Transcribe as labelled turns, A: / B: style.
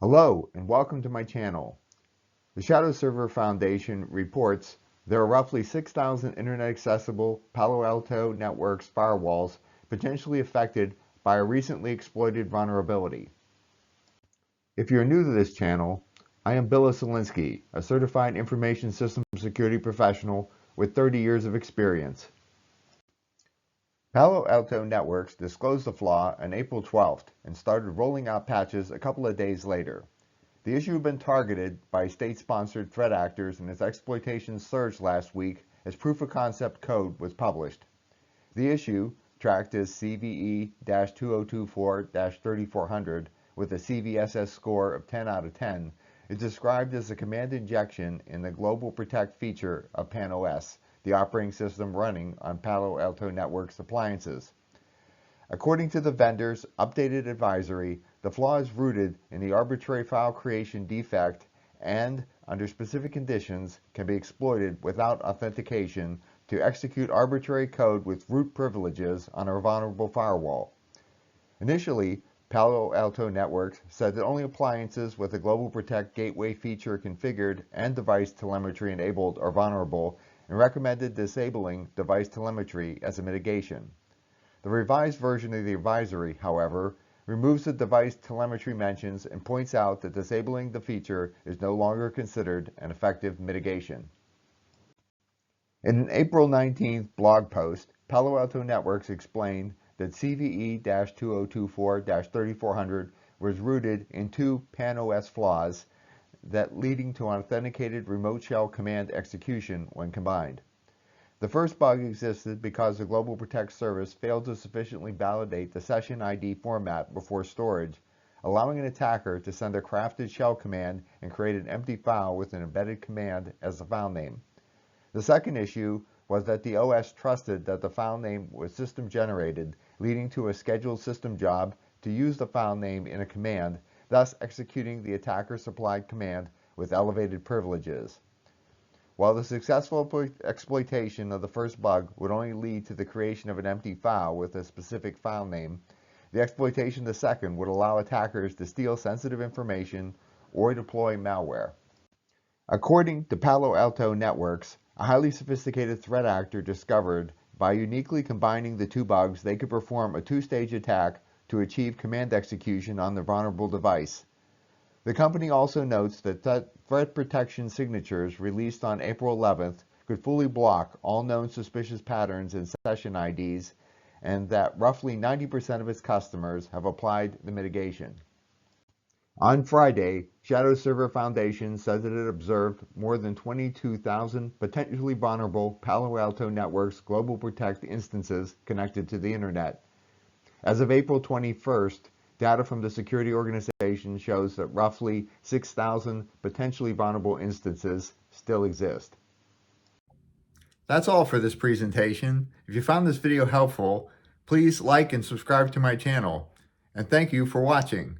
A: Hello and welcome to my channel. The Shadowserver Foundation reports there are roughly 6,000 internet-accessible Palo Alto Networks firewalls potentially affected by a recently exploited vulnerability. If you're new to this channel, I am Bill Osolinski, a certified information system security professional with 30 years of experience. Palo Alto Networks disclosed the flaw on April 12th and started rolling out patches a couple of days later. The issue had been targeted by state-sponsored threat actors and its exploitation surged last week as proof-of-concept code was published. The issue, tracked as CVE-2024-3400 with a CVSS score of 10 out of 10, is described as a command injection in the Global Protect feature of PAN-OS, the operating system running on Palo Alto Networks appliances. According to the vendor's updated advisory, the flaw is rooted in the arbitrary file creation defect and, under specific conditions, can be exploited without authentication to execute arbitrary code with root privileges on a vulnerable firewall. Initially, Palo Alto Networks said that only appliances with the Global Protect gateway feature configured and device telemetry enabled are vulnerable and recommended disabling device telemetry as a mitigation. The revised version of the advisory, however, removes the device telemetry mentions and points out that disabling the feature is no longer considered an effective mitigation. In an April 19th blog post, Palo Alto Networks explained that CVE-2024-3400 was rooted in two PAN-OS flaws that leading to unauthenticated remote shell command execution when combined. The first bug existed because the Global Protect service failed to sufficiently validate the session ID format before storage, allowing an attacker to send a crafted shell command and create an empty file with an embedded command as the file name. The second issue was that the OS trusted that the file name was system generated, leading to a scheduled system job to use the file name in a command, thus executing the attacker-supplied command with elevated privileges. While the successful exploitation of the first bug would only lead to the creation of an empty file with a specific file name, the exploitation of the second would allow attackers to steal sensitive information or deploy malware. According to Palo Alto Networks, a highly sophisticated threat actor discovered by uniquely combining the two bugs they could perform a two-stage attack to achieve command execution on the vulnerable device. The company also notes that threat protection signatures released on April 11th could fully block all known suspicious patterns and session IDs, and that roughly 90% of its customers have applied the mitigation. On Friday, Shadowserver Foundation said that it observed more than 22,000 potentially vulnerable Palo Alto Networks Global Protect instances connected to the Internet. As of April 21st, data from the security organization shows that roughly 6,000 potentially vulnerable instances still exist. That's all for this presentation. If you found this video helpful, please like and subscribe to my channel. And thank you for watching.